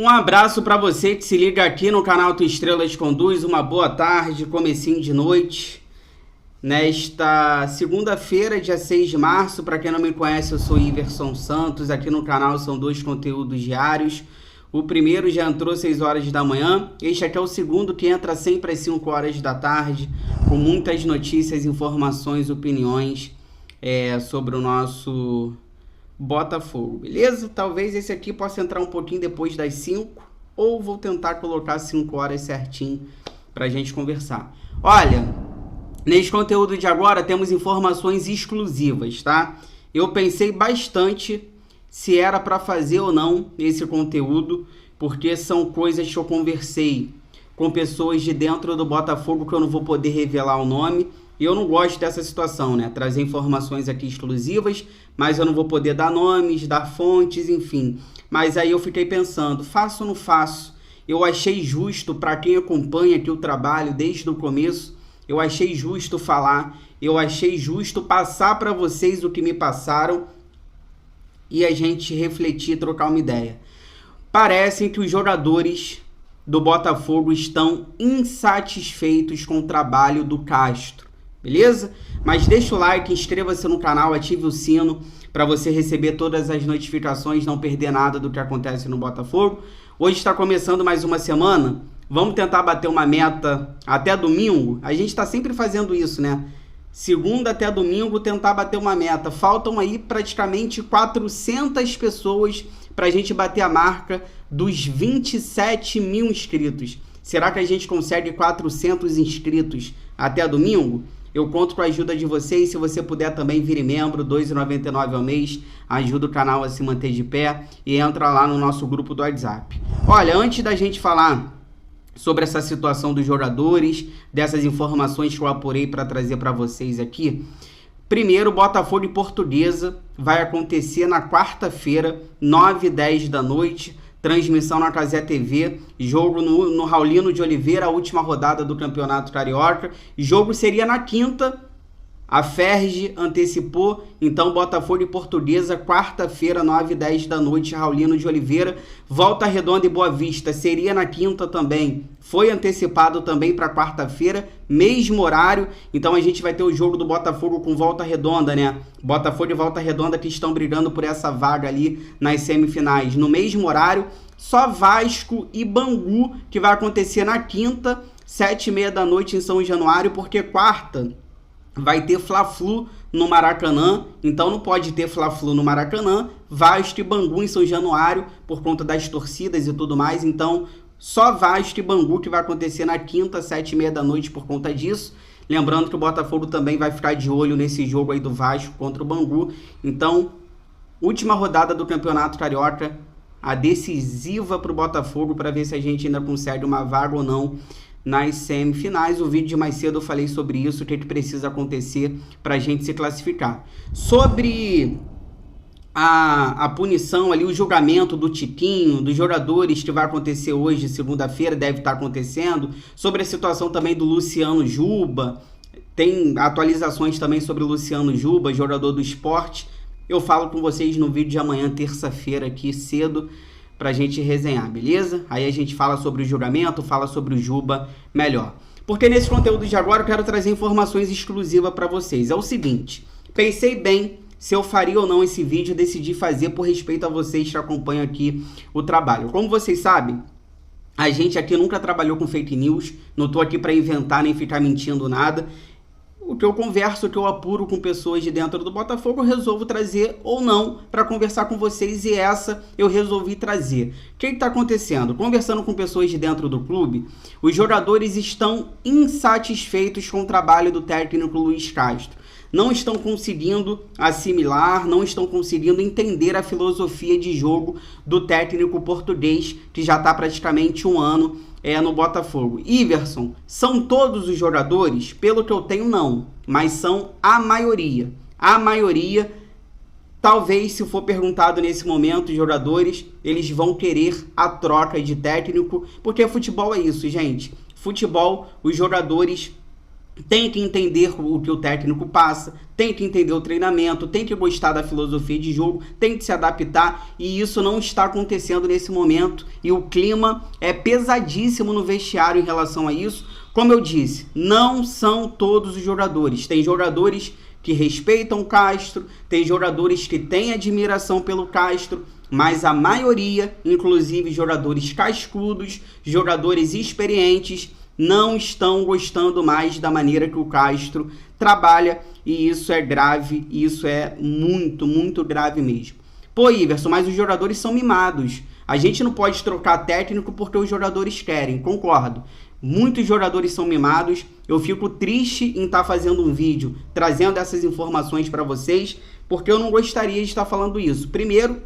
Um abraço para você que se liga aqui no canal Tua Estrelas Conduz. Uma boa tarde, comecinho de noite. Nesta segunda-feira, dia 6 de março, para quem não me conhece, eu sou Iverson Santos. Aqui no canal são 2 conteúdos diários. O primeiro já entrou às 6 horas da manhã. Este aqui é o segundo, que entra sempre às 5 horas da tarde, com muitas notícias, informações, opiniões sobre o nosso Botafogo, beleza? Talvez esse aqui possa entrar um pouquinho depois das 5, ou vou tentar colocar 5 horas certinho pra gente conversar. Olha, nesse conteúdo de agora temos informações exclusivas, tá? Eu pensei bastante se era para fazer ou não esse conteúdo, porque são coisas que eu conversei com pessoas de dentro do Botafogo que eu não vou poder revelar o nome. E eu não gosto dessa situação, né? Trazer informações aqui exclusivas, mas eu não vou poder dar nomes, dar fontes, enfim. Mas aí eu fiquei pensando, faço ou não faço? Eu achei justo, para quem acompanha aqui o trabalho desde o começo, eu achei justo falar, eu achei justo passar para vocês o que me passaram e a gente refletir, trocar uma ideia. Parece que os jogadores do Botafogo estão insatisfeitos com o trabalho do Castro. Beleza? Mas deixa o like, inscreva-se no canal, ative o sino para você receber todas as notificações, não perder nada do que acontece no Botafogo. Hoje está começando mais uma semana, vamos tentar bater uma meta até domingo. A gente está sempre fazendo isso, né? Segunda até domingo tentar bater uma meta. Faltam aí praticamente 400 pessoas para a gente bater a marca dos 27 mil inscritos. Será que a gente consegue 400 inscritos até domingo? Eu conto com a ajuda de vocês. Se você puder também vire membro, R$ 2,99 ao mês, ajuda o canal a se manter de pé e entra lá no nosso grupo do WhatsApp. Olha, antes da gente falar sobre essa situação dos jogadores, dessas informações que eu apurei para trazer para vocês aqui, primeiro, Botafogo e Portuguesa vai acontecer na quarta-feira, 9h10 da noite, transmissão na Cazé TV, jogo no Raulino de Oliveira, a última rodada do Campeonato Carioca. Jogo seria na quinta, a Ferg antecipou, então Botafogo e Portuguesa, quarta-feira, 9h10 da noite, Raulino de Oliveira. Volta Redonda e Boa Vista seria na quinta também, foi antecipado também para quarta-feira, mesmo horário. Então a gente vai ter o jogo do Botafogo com Volta Redonda, né? Botafogo e Volta Redonda que estão brigando por essa vaga ali nas semifinais, no mesmo horário. Só Vasco e Bangu que vai acontecer na quinta, 7h30 da noite em São Januário, porque quarta vai ter Fla-Flu no Maracanã, então não pode ter Fla-Flu no Maracanã. Vasco e Bangu em São Januário, por conta das torcidas e tudo mais, então só Vasco e Bangu que vai acontecer na quinta, 7h30 da noite por conta disso. Lembrando que o Botafogo também vai ficar de olho nesse jogo aí do Vasco contra o Bangu. Então, última rodada do Campeonato Carioca, a decisiva para o Botafogo, para ver se a gente ainda consegue uma vaga ou não nas semifinais. O vídeo de mais cedo eu falei sobre isso, o que precisa acontecer para a gente se classificar. Sobre a punição ali, o julgamento do Tiquinho, dos jogadores, que vai acontecer hoje, segunda-feira, deve estar acontecendo. Sobre a situação também do Luciano Juba, tem atualizações também sobre o Luciano Juba, jogador do Sport. Eu falo com vocês no vídeo de amanhã, terça-feira, aqui cedo, pra gente resenhar, beleza? Aí a gente fala sobre o julgamento, fala sobre o Juba melhor. Porque nesse conteúdo de agora eu quero trazer informações exclusivas para vocês. É o seguinte, pensei bem se eu faria ou não esse vídeo, decidi fazer por respeito a vocês que acompanham aqui o trabalho. Como vocês sabem, a gente aqui nunca trabalhou com fake news, não tô aqui para inventar nem ficar mentindo nada. O que eu converso, o que eu apuro com pessoas de dentro do Botafogo, eu resolvo trazer ou não para conversar com vocês, e essa eu resolvi trazer. O que está acontecendo? Conversando com pessoas de dentro do clube, os jogadores estão insatisfeitos com o trabalho do técnico Luiz Castro. Não estão conseguindo assimilar, não estão conseguindo entender a filosofia de jogo do técnico português, que já está praticamente um ano no Botafogo. Iverson, são todos os jogadores? Pelo que eu tenho, não. Mas são a maioria. A maioria, talvez, se for perguntado nesse momento, os jogadores, eles vão querer a troca de técnico, porque futebol é isso, gente. Futebol, os jogadores tem que entender o que o técnico passa, tem que entender o treinamento, tem que gostar da filosofia de jogo, tem que se adaptar, e isso não está acontecendo nesse momento, e o clima é pesadíssimo no vestiário em relação a isso. Como eu disse, não são todos os jogadores, tem jogadores que respeitam o Castro, tem jogadores que têm admiração pelo Castro, mas a maioria, inclusive jogadores cascudos, jogadores experientes, não estão gostando mais da maneira que o Castro trabalha, e isso é grave, e isso é muito, muito grave mesmo. Pô, Iverson, mas os jogadores são mimados. A gente não pode trocar técnico porque os jogadores querem, concordo. Muitos jogadores são mimados. Eu fico triste em estar fazendo um vídeo trazendo essas informações para vocês, porque eu não gostaria de estar falando isso. Primeiro,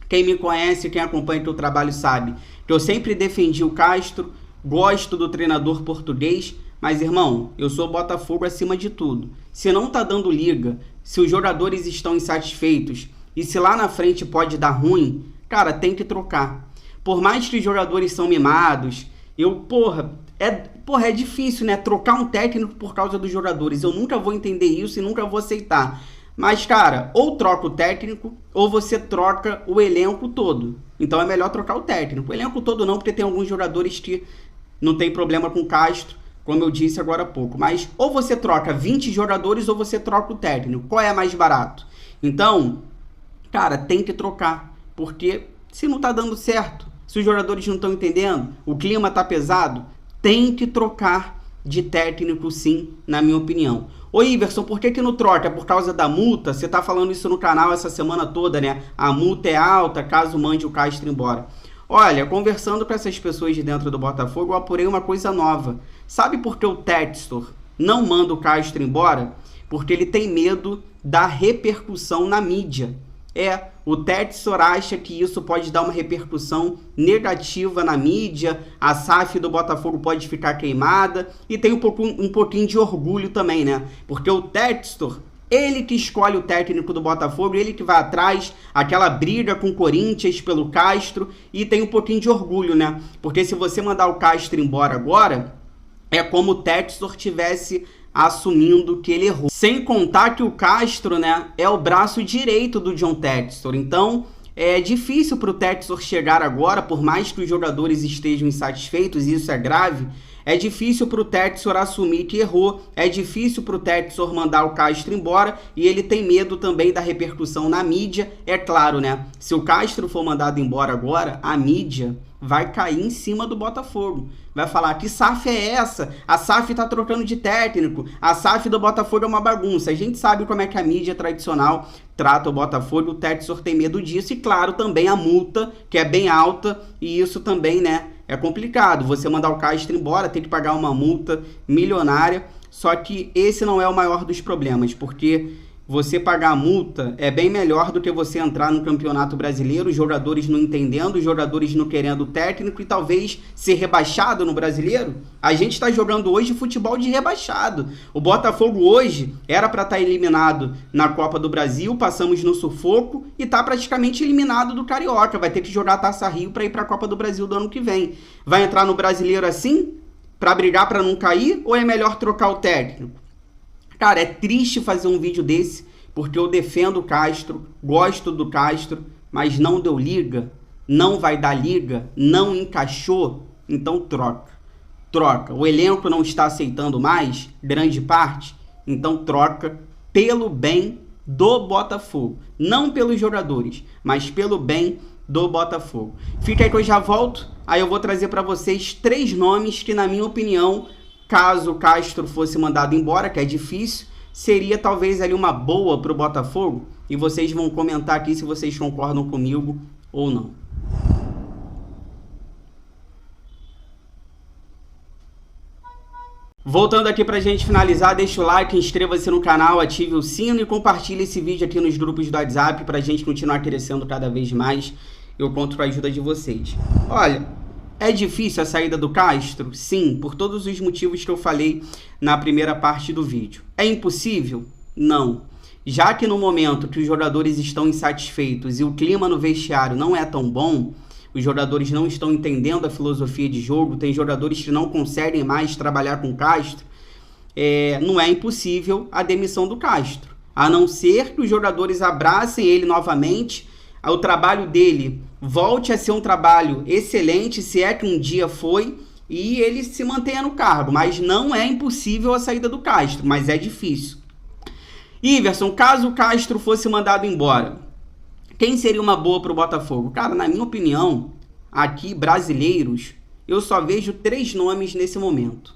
quem me conhece, quem acompanha o meu trabalho sabe que eu sempre defendi o Castro, gosto do treinador português, mas, irmão, eu sou Botafogo acima de tudo. Se não tá dando liga, se os jogadores estão insatisfeitos e se lá na frente pode dar ruim, cara, tem que trocar. Por mais que os jogadores são mimados, é difícil, né? Trocar um técnico por causa dos jogadores. Eu nunca vou entender isso e nunca vou aceitar. Mas, cara, ou troca o técnico, ou você troca o elenco todo. Então é melhor trocar o técnico. O elenco todo não, porque tem alguns jogadores que não tem problema com o Castro, como eu disse agora há pouco. Mas ou você troca 20 jogadores ou você troca o técnico. Qual é mais barato? Então, cara, tem que trocar. Porque se não tá dando certo, se os jogadores não estão entendendo, o clima tá pesado, tem que trocar de técnico sim, na minha opinião. Ô Iverson, por que não troca? É por causa da multa? Você tá falando isso no canal essa semana toda, né? A multa é alta caso mande o Castro embora. Olha, conversando com essas pessoas de dentro do Botafogo, eu apurei uma coisa nova. Sabe por que o Textor não manda o Castro embora? Porque ele tem medo da repercussão na mídia. O Textor acha que isso pode dar uma repercussão negativa na mídia, a SAF do Botafogo pode ficar queimada, e tem um pouquinho de orgulho também, né? Porque o Textor, ele que escolhe o técnico do Botafogo, ele que vai atrás, aquela briga com o Corinthians pelo Castro, e tem um pouquinho de orgulho, né? Porque se você mandar o Castro embora agora, é como o Textor tivesse assumindo que ele errou. Sem contar que o Castro, né, é o braço direito do John Textor. Então, é difícil para o Textor chegar agora, por mais que os jogadores estejam insatisfeitos, e isso é grave, é difícil para o Textor assumir que errou, é difícil para o Textor mandar o Castro embora, e ele tem medo também da repercussão na mídia. É claro, né, se o Castro for mandado embora agora, a mídia vai cair em cima do Botafogo. Vai falar, que SAF é essa? A SAF tá trocando de técnico. A SAF do Botafogo é uma bagunça. A gente sabe como é que a mídia tradicional trata o Botafogo. O Textor tem medo disso. E, claro, também a multa, que é bem alta. E isso também, né, é complicado. Você mandar o Castro embora, tem que pagar uma multa milionária. Só que esse não é o maior dos problemas, porque você pagar a multa é bem melhor do que você entrar no Campeonato Brasileiro, os jogadores não entendendo, os jogadores não querendo o técnico e talvez ser rebaixado no Brasileiro. A gente está jogando hoje futebol de rebaixado. O Botafogo hoje era para estar eliminado na Copa do Brasil, passamos no sufoco e está praticamente eliminado do Carioca. Vai ter que jogar a Taça Rio para ir para a Copa do Brasil do ano que vem. Vai entrar no Brasileiro assim, para brigar para não cair, ou é melhor trocar o técnico? Cara, é triste fazer um vídeo desse, porque eu defendo o Castro, gosto do Castro, mas não deu liga, não vai dar liga, não encaixou, então troca. Troca. O elenco não está aceitando mais, grande parte, então troca pelo bem do Botafogo. Não pelos jogadores, mas pelo bem do Botafogo. Fica aí que eu já volto, aí eu vou trazer para vocês 3 nomes que, na minha opinião, caso o Castro fosse mandado embora, que é difícil, seria talvez ali uma boa para o Botafogo. E vocês vão comentar aqui se vocês concordam comigo ou não. Voltando aqui pra gente finalizar, deixa o like, inscreva-se no canal, ative o sino e compartilhe esse vídeo aqui nos grupos do WhatsApp pra gente continuar crescendo cada vez mais. Eu conto com a ajuda de vocês. Olha, é difícil a saída do Castro? Sim, por todos os motivos que eu falei na primeira parte do vídeo. É impossível? Não. Já que no momento que os jogadores estão insatisfeitos e o clima no vestiário não é tão bom, os jogadores não estão entendendo a filosofia de jogo, tem jogadores que não conseguem mais trabalhar com o Castro, não é impossível a demissão do Castro, a não ser que os jogadores abracem ele novamente, o trabalho dele volte a ser um trabalho excelente, se é que um dia foi, e ele se mantenha no cargo, mas não é impossível a saída do Castro, mas é difícil. Iverson, caso o Castro fosse mandado embora, quem seria uma boa para o Botafogo? Cara, na minha opinião, aqui, brasileiros, eu só vejo 3 nomes nesse momento.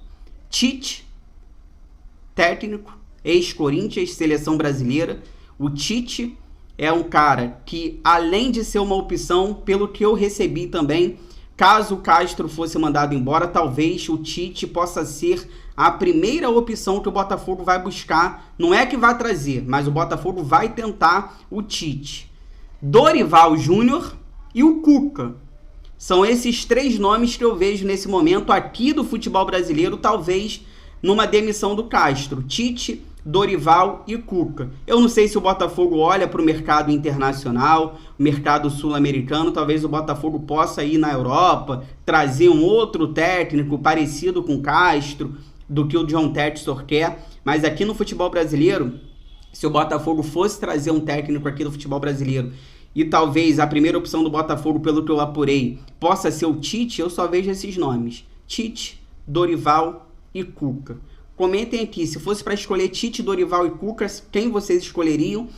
Tite, técnico, ex-Corinthians, seleção brasileira. O Tite é um cara que, além de ser uma opção, pelo que eu recebi também, caso o Castro fosse mandado embora, talvez o Tite possa ser a primeira opção que o Botafogo vai buscar. Não é que vai trazer, mas o Botafogo vai tentar o Tite. Dorival Júnior e o Cuca. São esses 3 nomes que eu vejo nesse momento aqui do futebol brasileiro, talvez numa demissão do Castro. Tite, Dorival e Cuca. Eu não sei se o Botafogo olha para o mercado internacional, mercado sul-americano, talvez o Botafogo possa ir na Europa, trazer um outro técnico parecido com Castro, do que o John Textor quer, mas aqui no futebol brasileiro, se o Botafogo fosse trazer um técnico aqui do futebol brasileiro, e talvez a primeira opção do Botafogo, pelo que eu apurei, possa ser o Tite, eu só vejo esses nomes. Tite, Dorival e Cuca. Comentem aqui, se fosse para escolher Tite, Dorival e Cuca, quem vocês escolheriam?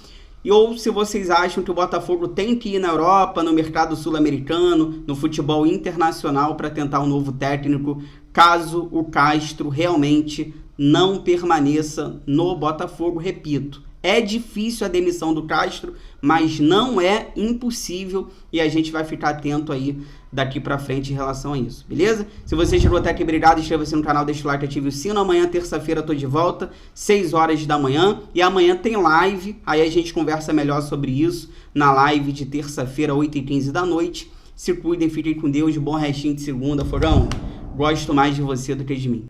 Ou se vocês acham que o Botafogo tem que ir na Europa, no mercado sul-americano, no futebol internacional para tentar um novo técnico, caso o Castro realmente não permaneça no Botafogo. Repito, é difícil a demissão do Castro, mas não é impossível e a gente vai ficar atento aí daqui pra frente em relação a isso, beleza? Se você chegou até aqui, obrigado, inscreva-se no canal, deixa o like, ative o sino. Amanhã, terça-feira, tô de volta, 6 horas da manhã, e amanhã tem live, aí a gente conversa melhor sobre isso na live de terça-feira, 8h15 da noite. Se cuidem, fiquem com Deus, bom restinho de segunda, Fogão. Gosto mais de você do que de mim.